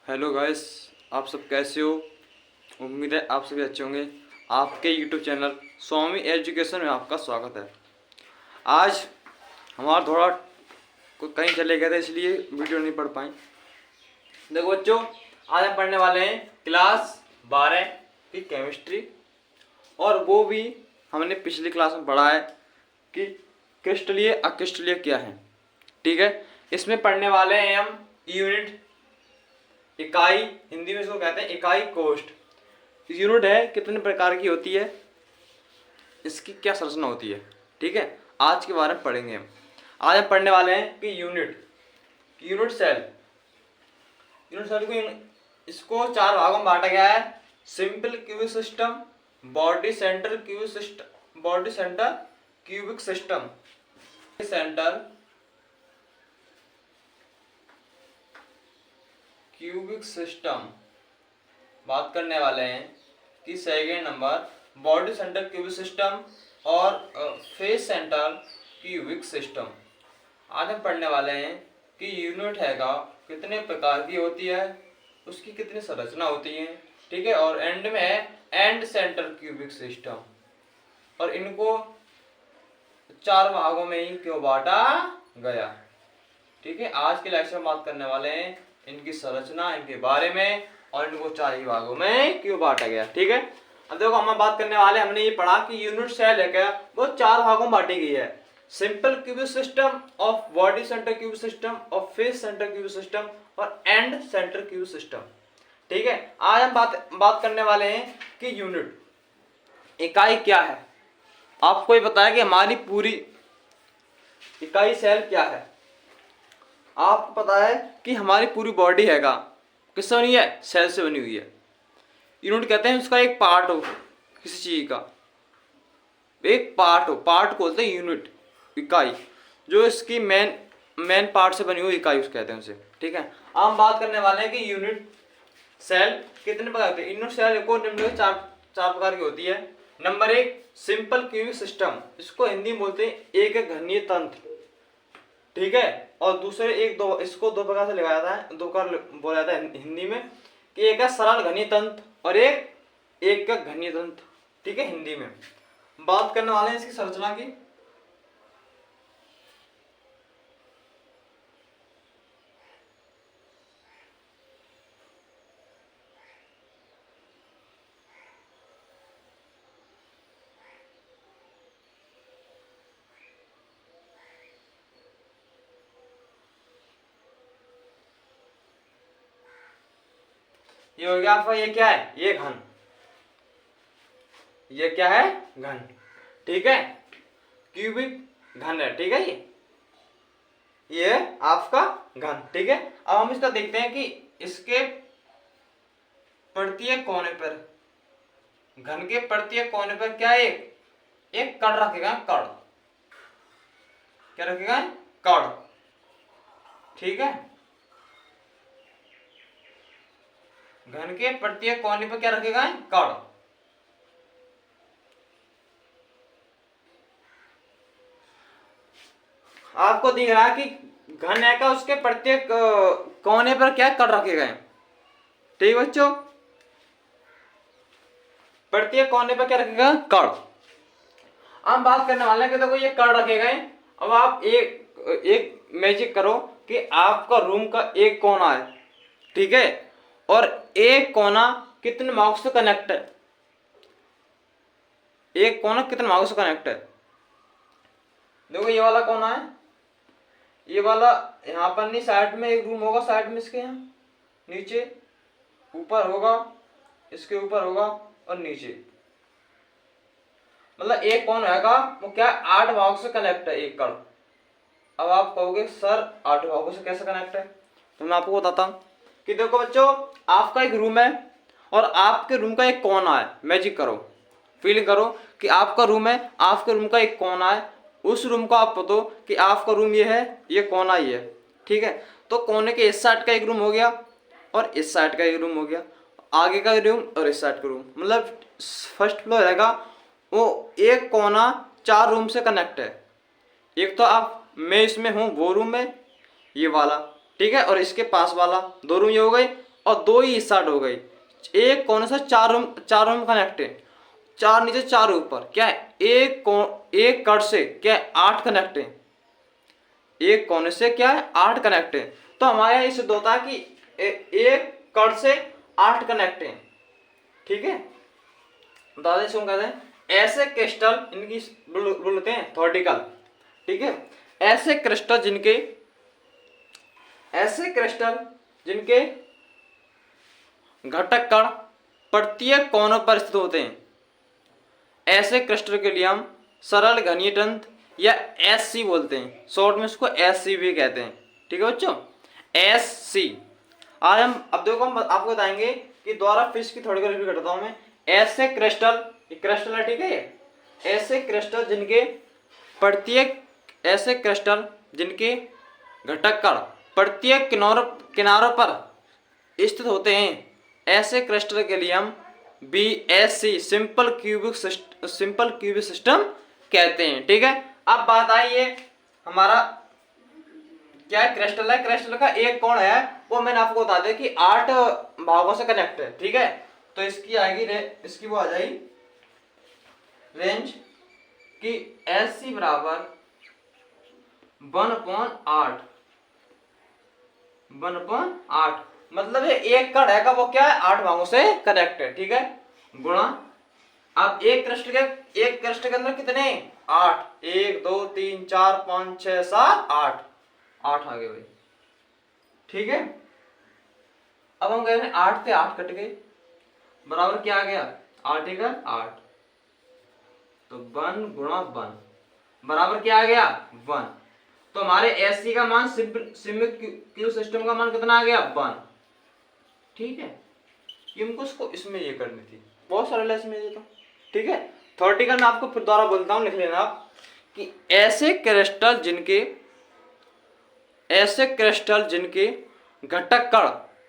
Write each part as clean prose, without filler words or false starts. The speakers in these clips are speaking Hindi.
हेलो गाइस, आप सब कैसे हो। उम्मीद है आप सभी अच्छे होंगे। आपके यूट्यूब चैनल स्वामी एजुकेशन में आपका स्वागत है। आज हमारा थोड़ा कहीं चले गए थे इसलिए वीडियो नहीं पढ़ पाए। देखो बच्चों, आज हम पढ़ने वाले हैं क्लास 12 की केमिस्ट्री। और वो भी हमने पिछली क्लास में पढ़ा है कि क्रिस्टलीय अक्रिस्टलीय क्या है। ठीक है, इसमें पढ़ने वाले हैं हम यूनिट इकाई, हिंदी में इसको कहते हैं इकाई कोष्ठ। यूनिट है कितने प्रकार की होती है, इसकी क्या संरचना होती है। ठीक है, आज के बारे में पढ़ेंगे हम। आज हम पढ़ने वाले हैं कि यूनिट सेल को इसको 4 भागों में बांटा गया है। Simple cubic system, body centre cubic system, body centre cubic system, centre cubic system बात करने वाले हैं कि second number body centre cubic system और फेस सेंटर क्यूबिक सिस्टम। आज हम पढ़ने वाले हैं कि यूनिट हैगा कितने प्रकार की होती है, उसकी कितनी संरचना होती है। ठीक है, और एंड में है एंड सेंटर क्यूबिक सिस्टम। और इनको 4 भागों में ही क्यों बांटा गया। ठीक है, आज के लेक्चर में बात करने वाले हैं इनकी संरचना, इनके बारे में, और इनको 4 ही भागों में क्यों बांटा गया। ठीक है, अब देखो हम बात करने वाले, हमने ये पढ़ा कि यूनिट सेल है क्या, वो 4 भागों में बांटी गई है। Simple cubic system, of body centre cubic system, of face centre cubic system और एंड सेंटर क्यूबिक सिस्टम। ठीक है, आज हम बात करने वाले हैं कि यूनिट इकाई क्या है। आपको ये बताया कि हमारी पूरी इकाई सेल क्या है। आपको पता है कि हमारी पूरी बॉडी हैगा किससे बनी है, सेल से बनी हुई है। यूनिट कहते हैं उसका एक पार्ट हो किसी चीज का, एक पार्ट हो, पार्ट को बोलते हैं यूनिट, इकाई। जो इसकी मेन पार्ट से बनी हुई इकाई उसे कहते हैं उसे। ठीक है, हम बात करने वाले हैं कि यूनिट सेल कितने प्रकार के। यूनिट सेल को निम्नलिखित चार प्रकार की होती है। नंबर 1 सिंपल क्यूबिक सिस्टम, इसको हिंदी में बोलते हैं एक घनीय तंत्र। ठीक है, और दूसरे इसको 2 प्रकार से लिखा जाता है, 2 प्रकार बोला जाता है हिंदी में, कि एक है सरल घनीय तंत्र और एक का घनीय तंत्र। ठीक है, हिंदी में बात करने वाले हैं इसकी संरचना की। ये हो गया आपका, ये क्या है, ये घन, ये क्या है, घन। ठीक है, क्यूबिक घन है। ठीक है, ये आपका घन। ठीक है, अब हम इसका देखते हैं कि इसके प्रत्येक कोने पर, घन के प्रत्येक कोने पर क्या एक कण रखेगा, कण। क्या रखेगा, कण। ठीक है, घन के प्रत्येक कोने पर क्या रखेगा, कण। आपको दिख रहा है कि घन है का उसके प्रत्येक कोने पर क्या कण रखे गए। ठीक है बच्चों, प्रत्येक कोने पर क्या रखेगा, कण। हम बात करने वाले हैं कि देखो ये कण रखे गए। अब आप एक मैजिक करो कि आपका रूम का एक कोना है। ठीक है, और एक कोना कितने भागों से कनेक्ट है, एक कोना कितने भागों से कनेक्ट है। देखो ये वाला कोना है, ये वाला यहाँ पर नहीं, साइड में एक रूम होगा, साइड में इसके यहाँ नीचे, ऊपर होगा, इसके ऊपर होगा और नीचे। मतलब एक कौन रहेगा वो क्या 8 भागों से कनेक्ट है एक कण। अब आप कहोगे सर 8 भागों से कैसे कनेक्ट है, तो मैं आपको बताता हूँ कि देखो बच्चों, आपका एक रूम है और आपके रूम का एक कोना है। मैजिक करो, फीलिंग करो कि आपका रूम है, आपके रूम का एक कोना है। उस रूम को आप बताओ कि आपका रूम ये है, ये कोना ये है। ठीक है, तो कोने के इस साइड का एक रूम हो गया और इस साइड का एक रूम हो गया, आगे का रूम और इस साइड का रूम। मतलब फर्स्ट फ्लोर रहेगा वो एक कोना 4 रूम से कनेक्ट है। एक तो मैं इसमें हूँ वो रूम में, ये वाला। ठीक है, और इसके पास वाला 2 रूम ये हो गए, और 2 ही स्टार्ट हो गई। एक कोने से चार रूम कनेक्ट है, 4 नीचे 4 ऊपर, क्या है एक कट से क्या है 8 कनेक्ट है, एक कोने से क्या है 8 कनेक्ट है। तो हमारे यहाँ ये सिद्ध होता है कि एक कट से 8 कनेक्ट है। ठीक है, बता दें इसको कहते हैं ऐसे क्रिस्टल, इनकी बोलते हैं थॉर्टिकल। ठीक है, ऐसे क्रिस्टल जिनके घटक कण प्रत्येक कोनों पर स्थित होते हैं, ऐसे क्रिस्टल के लिए हम सरल घनीय तंत्र या SC बोलते हैं, शॉर्ट में इसको SC भी कहते हैं। ठीक है बच्चों, SC। आज हम अब देखो हम आपको बताएंगे कि द्वारा फिश की थोड़ी रिव्यू करता हूं मैं। ऐसे क्रिस्टल है, ठीक है, ऐसे क्रिस्टल जिनके घटक कण प्रत्येक किनारों पर स्थित होते हैं, ऐसे क्रिस्टल के लिए हम BSC सिंपल क्यूबिक सिस्टम कहते हैं। ठीक है, अब बात आई है हमारा क्या है, क्रिस्टल है, क्रिस्टल का एक कोण है, वो मैंने आपको बता दिया कि 8 भागों से कनेक्ट है। ठीक है, तो इसकी वो आ जाएगी रेंज कि SC बराबर 1/8, मतलब ये एक कण है का वो क्या है 8 भागों से कनेक्ट है। ठीक है, गुणा, अब एक क्रिस्टल के अंदर कितने 8, 1 2 3 4 5 6 7 8 आ गए भाई। ठीक है, अब हम कह रहे हैं 8 से 8 कट गए, बराबर क्या आ गया 8 × 8, तो 1 × 1 बराबर क्या आ गया 1। तो हमारे SC का मान सिंपल क्यू सिस्टम का मान कितना आ गया 1। ठीक है, ये हमको इसको इसमें ये करनी थी, बहुत सरल है इसमें ये तो। ठीक है, थॉर्टिकल में आपको फिर दोबारा बोलता हूं, लिख लेना आप कि ऐसे क्रिस्टल जिनके घटक कण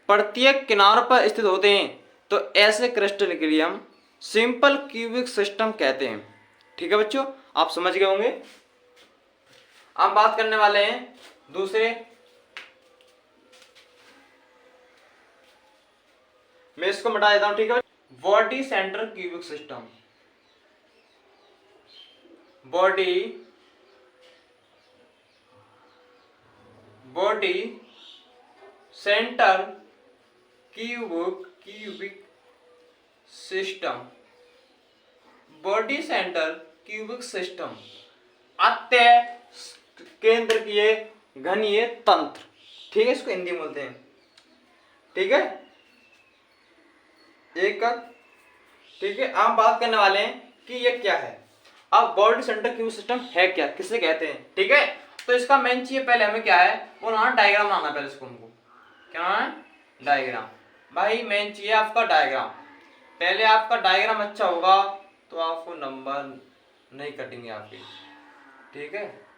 प्रत्येक किनारों पर स्थित होते हैं, तो ऐसे क्रिस्टल के लिए हम सिंपल क्यूबिक सिस्टम कहते हैं। ठीक है बच्चों, आप समझ गए होंगे। अब बात करने वाले हैं दूसरे, मैं इसको मिटा देता हूं। ठीक है, body centre cubic system. Body centre cubic system, body centre cubic system अत्य केंद्रकीय घनीय तंत्र। ठीक है, इसको हिंदी में बोलते हैं। ठीक है, ठीक है, हम बात करने वाले हैं कि ये क्या है। अब बॉडी सेंटर क्यूबिक सिस्टम है क्या, किसे कहते हैं। ठीक है, तो इसका मेन चाहिए पहले हमें क्या है, वो ना डायग्राम बनाना, पहले इसको हमको क्या है डायग्राम। भाई मेन चाहिए आपका डायग्राम, पहले आपका डायग्राम अच्छा होगा तो आपको नंबर नहीं कटेंगे आपके। ठीक है,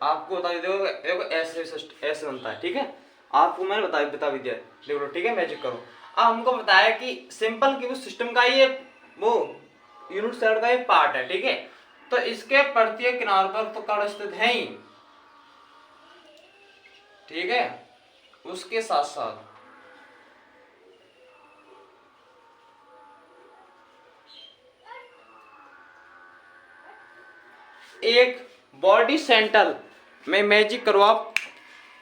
आपको बता देखो ऐसे बनता है। ठीक है, आपको मैंने बता भी दिया, देखो। ठीक है, मैजिक करो। अब हमको बताया कि सिंपल क्यूबिक सिस्टम का ये वो यूनिट सेल का एक पार्ट है। ठीक है, तो इसके प्रत्येक किनारों पर तो कण स्थित है ही। ठीक है, उसके साथ साथ एक बॉडी सेंटर में मैजिक करो आप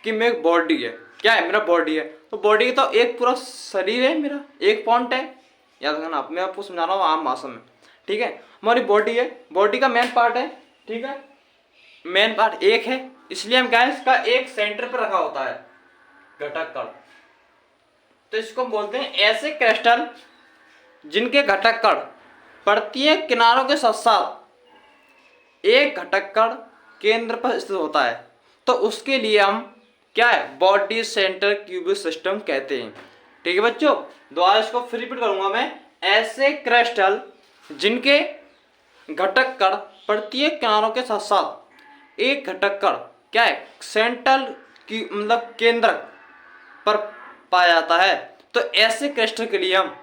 कि मेरा बॉडी है, क्या है मेरा बॉडी है, तो बॉडी तो एक पूरा शरीर है, मेरा एक पॉइंट है, याद रखना आप, मैं आपको समझा रहा हूँ आम भाषा में। ठीक है, हमारी बॉडी है, बॉडी का मेन पार्ट है। ठीक है, मेन पार्ट एक है, इसलिए हम क्या है इसका एक सेंटर पर रखा होता है घटक कण। तो इसको बोलते हैं ऐसे क्रिस्टल जिनके घटक कण प्रत्येक किनारों के साथ साथ एक घटक कण केंद्र पर स्थित होता है, तो उसके लिए हम क्या है बॉडी सेंटर क्यूबिक सिस्टम कहते हैं। ठीक है बच्चों, दोबारा इसको फिर रिपीट करूंगा मैं। ऐसे क्रिस्टल जिनके घटक कण प्रत्येक किनारों के साथ साथ एक घटक कण क्या है सेंट्रल की मतलब केंद्र पर पाया जाता है, तो ऐसे क्रिस्टल के लिए हम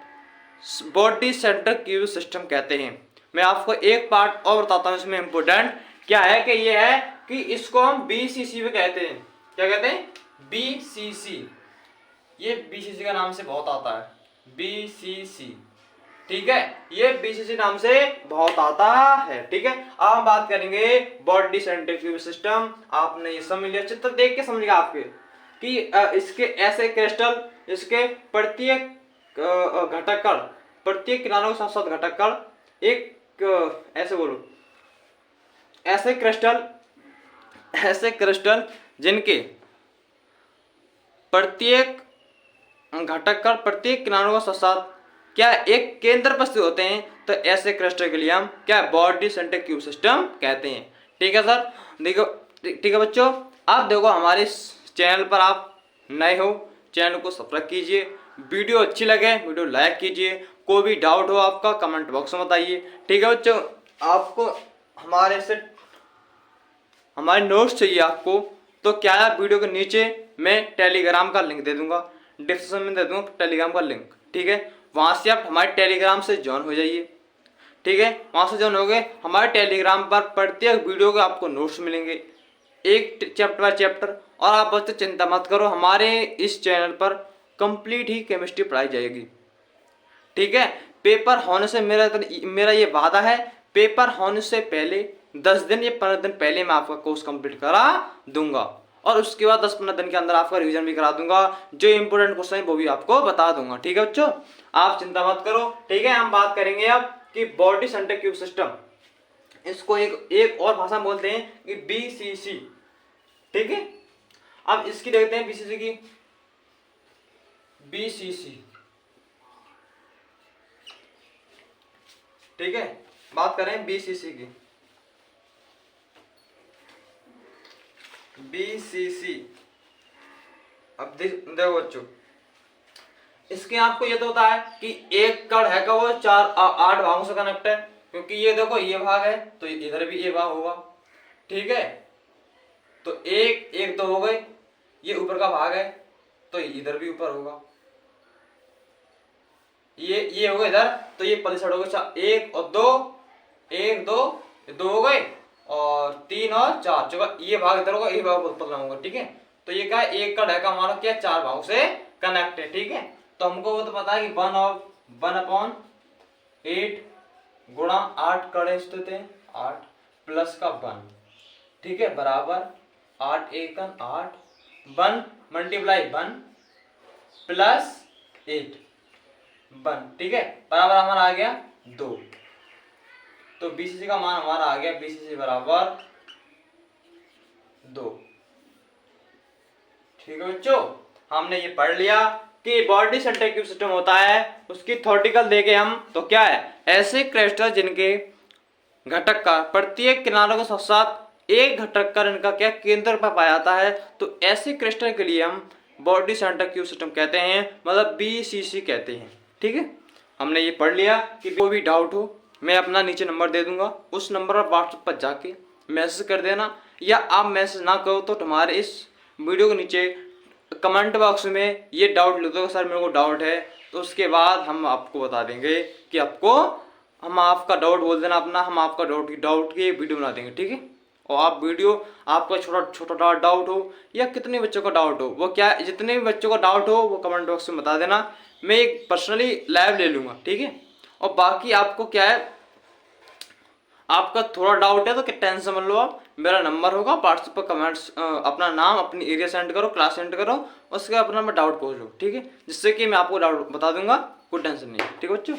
बॉडी सेंटर क्यूब सिस्टम कहते हैं। मैं आपको एक पार्ट और बताता हूँ इसमें इंपोर्टेंट क्या है कि ये है कि इसको हम बीसीसी भी कहते हैं। क्या कहते हैं? बीसीसी। ये बीसीसी का नाम से बहुत आता है, बीसीसी। ठीक है, ये बीसीसी नाम से बहुत आता है। ठीक है, अब हम बात करेंगे बॉडी सेंटर क्यूब सिस्टम। आपने ये समझ लिया, चित्र देख के समझिएगा आपके कि इसके ऐसे क्रिस्टल, इसके प्रत्येक घटक कण, प्रत्येक किनारों के साथ साथ घटक कण एक ऐसे बोलो, ऐसे क्रिस्टल जिनके प्रत्येक घटक कण प्रत्येक किनारों के साथ साथ क्या एक केंद्र पर स्थित होते हैं, तो ऐसे क्रिस्टल के लिए हम क्या बॉडी सेंटर क्यूब सिस्टम कहते हैं। ठीक है सर, देखो ठीक है बच्चों, आप देखो हमारे इस चैनल पर आप नए हो, चैनल को सब्सक्राइब कीजिए, वीडियो अच्छी लगे वीडियो लाइक कीजिए, कोई भी डाउट हो आपका कमेंट बॉक्स में बताइए। ठीक है बच्चों, आपको हमारे नोट्स चाहिए आपको, तो क्या है वीडियो के नीचे मैं टेलीग्राम का लिंक दे दूंगा, डिस्क्रिप्शन में दे दूंगा टेलीग्राम का लिंक। ठीक है, वहां से आप हमारे टेलीग्राम से ज्वाइन हो जाइए। ठीक है, वहां से ज्वाइन हो गए, हमारे टेलीग्राम पर प्रत्येक वीडियो के आपको नोट्स मिलेंगे, एक चैप्टर बाय चैप्टर। और आप बच्चे चिंता मत करो, हमारे इस चैनल पर कंप्लीट ही केमिस्ट्री पढ़ाई जाएगी। ठीक है, पेपर होने से मेरा ये वादा है, पेपर होने से पहले 10 दिन या 15 दिन पहले मैं आपका कोर्स कंप्लीट करा दूंगा, और उसके बाद 10-15 दिन के अंदर आपका रिवीजन भी करा दूंगा, जो इंपोर्टेंट क्वेश्चन है वो भी आपको बता दूंगा। ठीक है बच्चों, आप चिंता मत करो। ठीक है, हम बात करेंगे अब कि बॉडी सेंटर क्यूब सिस्टम, इसको एक और भाषा में बोलते हैं कि बीसीसी। ठीक है, अब इसकी देखते हैं बीसीसी की, बीसीसी। ठीक है, बात करें बीसीसी की, बीसीसी। अब देखो बच्चों, इसके आपको ये तो होता है कि एक कण है का वो 8 भागों से कनेक्ट है, क्योंकि ये देखो ये भाग है तो इधर भी ये भाग होगा। ठीक है, तो एक तो हो गए, ये ऊपर का भाग है तो इधर भी ऊपर होगा, ये हो गए इधर, तो ये पलिसड़ हो गए 1 और 2, 1 2 हो गए, और 3 और 4 चौका, ये भाग इधर होगा, ये भाग ऊपर होगा। ठीक है, तो ये क्या एक का ढाई का हमारा क्या 4 भागों से कनेक्ट है। ठीक है, तो हमको वो तो पता है कि 1/8 गुणा 8 कड़े स्थित है 8 प्लस का 1। ठीक है, बराबर 8 एकन 8 1 मल्टीप्लाई 1 प्लस 8 1। ठीक है, बराबर हमारा आ गया 2। तो बीसीसी का मान हमारा आ गया, बीसीसी बराबर 2। ठीक है बच्चों, हमने ये पढ़ लिया कि बॉडी सेंटर क्यूब सिस्टम होता है, उसकी थ्योरेटिकल देखे हम तो क्या है, ऐसे क्रिस्टल जिनके घटक का प्रत्येक किनारों के साथ साथ एक घटक का इनका क्या केंद्र पर पाया जाता है, तो ऐसे क्रिस्टल के लिए हम बॉडी सेंटर क्यूब सिस्टम कहते हैं, मतलब बीसीसी कहते हैं। ठीक है, हमने ये पढ़ लिया कि कोई भी डाउट हो मैं अपना नीचे नंबर दे दूंगा, उस नंबर पर व्हाट्सएप पर जाके मैसेज कर देना, या आप मैसेज ना करो तो तुम्हारे इस वीडियो के नीचे कमेंट बॉक्स में ये डाउट लिख दो, सर मेरे को डाउट है, तो उसके बाद हम आपको बता देंगे कि हम आपका डाउट बोल देना अपना, हम आपका डाउट की वीडियो बना देंगे। ठीक है, और आप वीडियो आपका छोटा डाउट हो या कितने बच्चों का डाउट हो, वो क्या जितने भी बच्चों का डाउट हो वो कमेंट बॉक्स में बता देना, मैं एक पर्सनली लाइव ले लूँगा। ठीक है, और बाकी आपको क्या है, आपका थोड़ा डाउट है तो क्या टेंशन मत लो, आप मेरा नंबर होगा व्हाट्सएप पर कमेंट्स अपना नाम अपनी एरिया सेंड करो, क्लास सेंड करो, उसके बाद अपना मैं डाउट पूछ लो। ठीक है, जिससे कि मैं आपको डाउट बता दूंगा, कोई टेंशन नहीं। ठीक है बच्चों,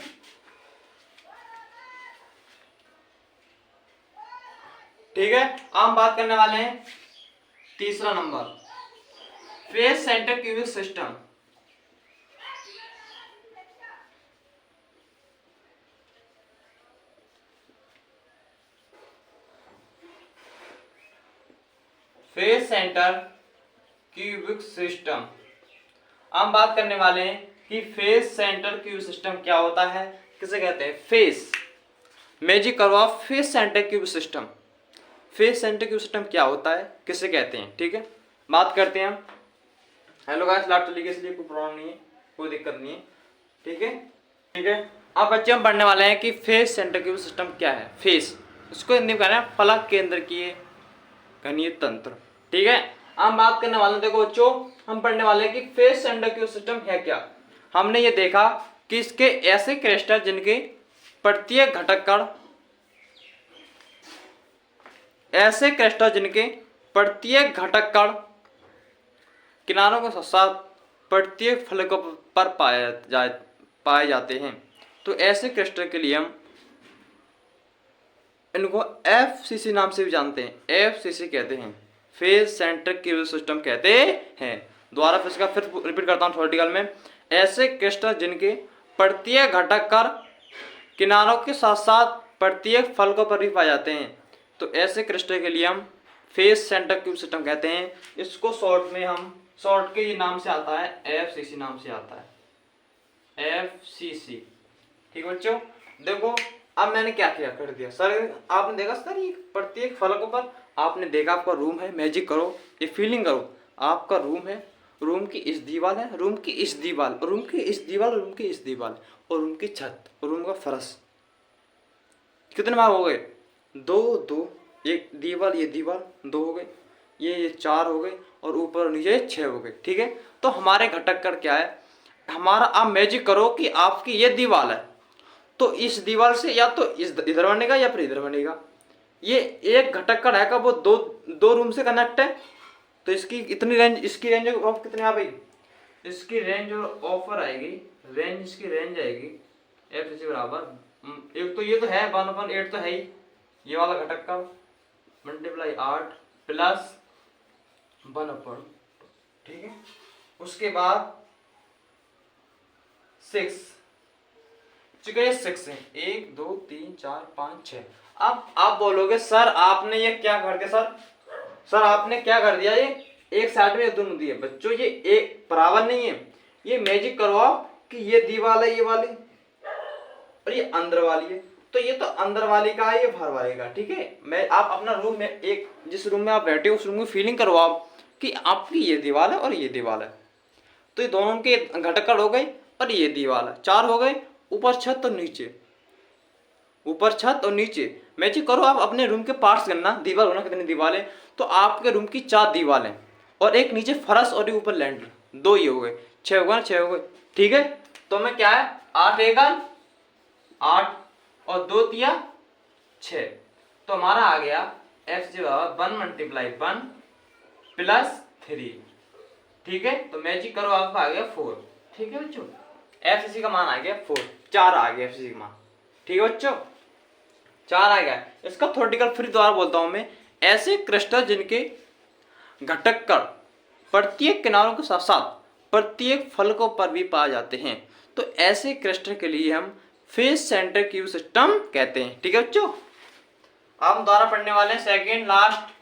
ठीक है, हम बात करने वाले हैं तीसरा number, face centre cubic system. Face centre cubic system, हम बात करने वाले हैं कि फेस सेंटर क्यूबिक सिस्टम क्या होता है, किसे कहते हैं। फेस मैजिक करवा face centre cubic system, face centre cubic system क्या होता है, किसे कहते हैं। ठीक है, बात करते हैं हम। हेलो गाइस, लाइट चली गई इसलिए कोई प्रॉब्लम नहीं है, कोई दिक्कत नहीं है। ठीक है, ठीक है। अब बच्चे हम पढ़ने वाले हैं कि फेस सेंटर क्यूब सिस्टम क्या है। फेस, उसको हिंदी में कहना है फलक केंद्र की घनीय तंत्र। ठीक है, हम बात करने वाले हैं, देखो बच्चों हम पढ़ने वाले हैं कि फेस सेंटर क्यूब सिस्टम है क्या। हमने ये देखा कि इसके ऐसे क्रिस्टल जिनके प्रत्येक घटक कण, ऐसे क्रिस्टल जिनके प्रत्येक घटक कण किनारों के साथ साथ प्रत्येक फलकों पर पाए जाते हैं। तो ऐसे क्रिस्टल के लिए हम इनको FCC नाम से भी जानते हैं। FCC कहते हैं, फेस सेंटर क्यूब सिस्टम कहते हैं। दोबारा फिर इसका फिर रिपीट करता हूँ थ्योरेटिकल में। ऐसे क्रिस्टल जिनके प्रत्येक घटक कण किनारों के साथ साथ प्रत्येक फलकों पर भी पाए जाते हैं, तो ऐसे क्रिस्टल के लिए हम फेस सेंटर क्यूब सिस्टम कहते हैं। इसको शॉर्ट में हम शॉर्ट के नाम से आता है, FCC नाम से आता है, FCC। ठीक बच्चों, देखो अब मैंने क्या किया कर दिया सर, आपने देखा सर ये प्रत्येक फलकों पर आपने देखा आपका रूम है, मैजिक करो, ये फीलिंग करो, आपका रूम है, रूम की इस दीवार है, रूम की इस दीवार, रूम की इस दीवार, रूम की इस दीवार और रूम की छत और रूम का फर्श। कितने भाग हो गए? दो दो, एक दीवार, ये दीवार दो हो गए, ये चार हो गए और ऊपर और नीचे 6 हो गए। ठीक है, तो हमारे घटक कण क्या है हमारा, आप मैजिक करो कि आपकी ये दीवार है तो इस दीवार से या तो इस इधर बनेगा या फिर इधर बनेगा। ये एक घटक कण है का वो दो रूम से कनेक्ट है, तो इसकी इतनी रेंज, इसकी रेंज ऑफ कितने आ गई, इसकी रेंज और ऑफर आएगी, रेंज इसकी रेंज आएगी FCC बराबर, एक तो ये तो है 1/8 तो है ही, ये वाला घटक का मल्टीप्लाई 8 प्लस 1/, ठीक है। उसके बाद 6, चुके 6 है, 1 2 3 4 5 6। अब आप बोलोगे सर आपने ये क्या कर दिया, सर आपने क्या कर दिया, ये एक साइड में दोनों दिए। बच्चों ये एक बराबर नहीं है, ये मैजिक करो आप कि ये दीवार है ये वाली और ये अंदर वाली है, तो ये तो अंदर वाली का है, ये बाहर वाली का। ठीक है, मैं आप अपना रूम में, एक जिस रूम में आप बैठे हो उस रूम की फीलिंग करो आप कि आपकी ये दीवार है और ये दीवार है, तो ये दोनों के घटक कण हो गए और ये दीवार है, 4 हो गए, ऊपर छत और नीचे, ऊपर छत और नीचे। मैजिक करो आप अपने रूम के पार्ट्स करना, दीवार होना कितनी दीवार है, तो आपके रूम की 4 दीवार है और एक नीचे फर्श और ऊपर लैंडर, 2 ही हो गए, 6 हो गए, 6 हो गए। ठीक है, तो मैं क्या है 8 1 8 और 2 3 6, तो हमारा आ गया FCC 1 × 1 + 3। ठीक है, तो मैजिक करो आपका आ गया 4। ठीक है बच्चों, FCC का मान आ गया 4, 4 आ गया FCC का मान। ठीक है बच्चों, 4 आ गया। इसका थ्योरेटिकल फिर दोबारा बोलता हूं मैं, ऐसे क्रिस्टल जिनके घटक कण प्रत्येक किनारों के साथ साथ प्रत्येक फलकों पर भी पाए जाते हैं, तो ऐसे क्रिस्टल के लिए हम फेस सेंटर क्यूब सिस्टम कहते हैं। ठीक है बच्चों, आप दोबारा पढ़ने वाले हैं सेकंड लास्ट,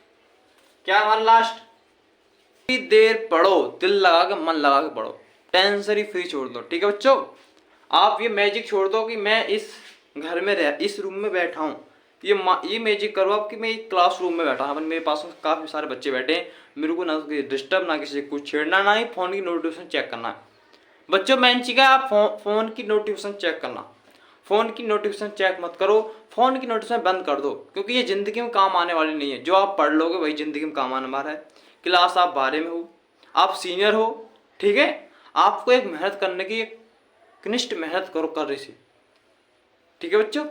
क्या हमारा लास्ट, देर पढ़ो, दिल लगा के मन लगा के पढ़ो, टेंशन फ्री छोड़ दो। ठीक है बच्चों, आप ये मैजिक छोड़ दो कि मैं इस घर में इस रूम में बैठा हूँ, ये मैजिक करो आप कि मैं एक क्लासरूम में बैठा हूँ, मेरे पास काफ़ी सारे बच्चे बैठे हैं, मेरे को ना डिस्टर्ब, ना किसी को कुछ छेड़ना, ना ही फ़ोन की नोटिफिकेशन चेक करना है। बच्चों मेन चीज़ है आप फ़ोन की नोटिफिकेशन चेक करना, फ़ोन की नोटिफिकेशन चेक मत करो, फ़ोन की नोटिफिकेशन बंद कर दो, क्योंकि ये ज़िंदगी में काम आने वाली नहीं है। जो आप पढ़ लोगे वही ज़िंदगी में काम आने वाला है। क्लास आप 12 में हो, आप सीनियर हो, ठीक है, आपको एक मेहनत करने की, एक कनिष्ठ मेहनत करो कर रही थी। ठीक है बच्चों,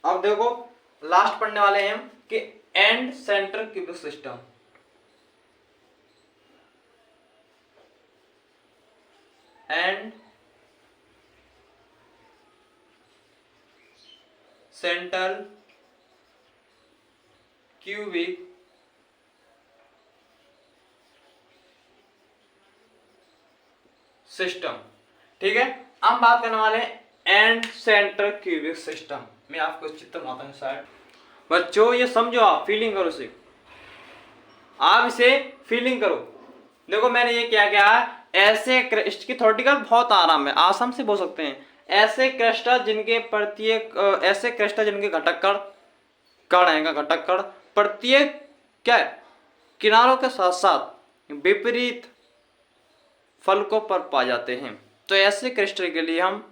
अब देखो लास्ट पढ़ने वाले हैं हम कि and centre cubic system. And centre cubic system. ठीक है, हम बात करने वाले हैं एंड सेंटर क्यूबिक सिस्टम। मैं आपको चित्र बनाता हूं शायद। बच्चों ये समझो, आप फीलिंग करो इसे, आप इसे फीलिंग करो। देखो मैंने ये क्या किया है, ऐसे इसकी थ्योरेटिकल बहुत आराम है, आसाम से बोल सकते हैं। ऐसे क्रिस्टल जिनके प्रत्येक, ऐसे क्रिस्टल जिनके घटक कण कण है, घटक कण प्रत्येक क्या है किनारों के साथ साथ विपरीत फलकों पर पाए जाते हैं। तो ऐसे क्रिस्टल के लिए हम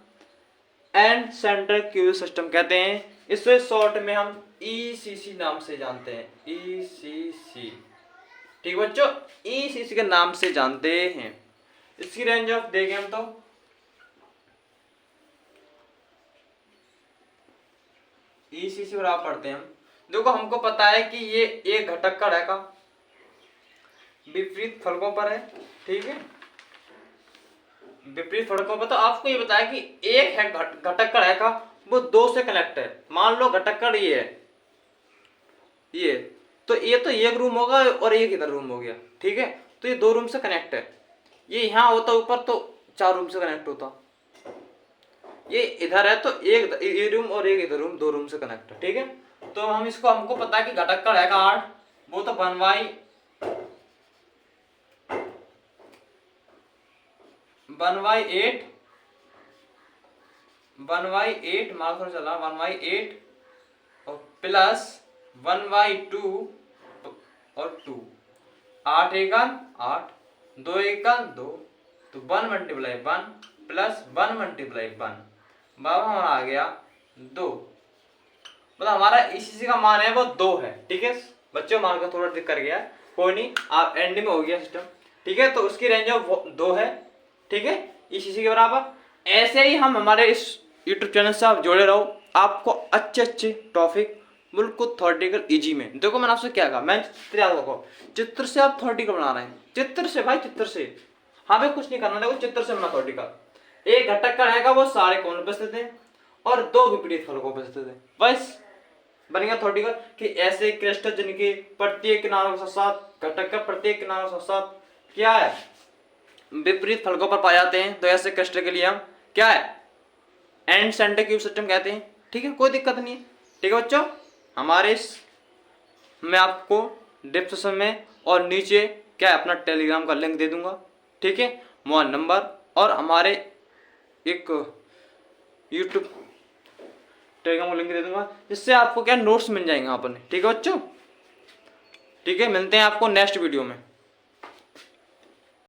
एंड सेंटर क्यूबिक सिस्टम कहते हैं। इसे शॉर्ट में हम ECC नाम से जानते हैं, ECC। ठीक बच्चों, ECC के नाम से जानते हैं। इसकी रेंज ऑफ देखें हम तो ECC बराबर पढ़ते हैं हम। देखो हमको पता है कि ये एक घटक का रेखा विपरीत फलकों पर है। ठीक है, विपरीत फलकों पर। तो आपको ये बताया कि एक है घटक का रेखा, वो दो से कनेक्ट है। मान लो घटक का ये है, ये तो एक रूम होगा और एक इधर रूम हो गया। ठीक है, तो ये दो रूम से कनेक्ट है। ये यहाँ होता ऊपर तो 4 रूम से कनेक्ट होता। ये इधर है तो एक ये रूम और एक इधर रूम, 2 रूम से कनेक्ट है। ठीक है, तो हमको पता है कि घटक का रहेगा 8, वो तो 1/8 मार्क चला 1/8 और प्लस 1/2 और 2, 8 एकम 8, 2 एकम 2, तो 1 × 1 प्लस 1 × 1 बाबा हमारा आ गया 2। मतलब हमारा ECC का मान है वो 2 है। ठीक है बच्चों, मान का थोड़ा दिक्कत कर गया, कोई नहीं, आप एंड में हो गया सिस्टम। ठीक है, तो उसकी रेंज ऑफ 2 है। ठीक है, ECC के बराबर। ऐसे ही हम हमारे इस यूट्यूब चैनल से आप जुड़े रहो, आपको अच्छे टॉपिक बिल्कुल थ्योरेटिकल इजी में। देखो मैंने आपसे क्या कहा, मैं चित्र याद रखो, चित्र से आप थ्योरेटिकल बना रहे हैं, चित्र से भाई, चित्र से हमें कुछ नहीं करना। देखो चित्र से बना थ्योरेटिकल। एक घटक का रहेगा वो सारे कोण पे स्थित है और 2 विपरीत फलकों पे स्थित है। बस बन गया थ्योरेटिकल कि ऐसे क्रिस्टल जिनके प्रत्येक किनारों के साथ घटक का प्रत्येक किनारों के साथ क्या है, विपरीत फलकों पर पाए जाते हैं। तो ऐसे क्रिस्टल के लिए हम क्या है, एंड सेंटर क्यूब सिस्टम कहते हैं। ठीक है, कोई दिक्कत नहीं है। ठीक है बच्चों, हमारे इस मैं आपको डिस्क्रिप्शन में और नीचे क्या है अपना टेलीग्राम का लिंक दे दूंगा। ठीक है, मोबाइल नंबर और हमारे एक यूट्यूब टेलीग्राम का लिंक दे दूंगा, जिससे आपको क्या नोट्स मिल जाएंगे अपने। ठीक है बच्चों, ठीक है, मिलते हैं आपको नेक्स्ट वीडियो में।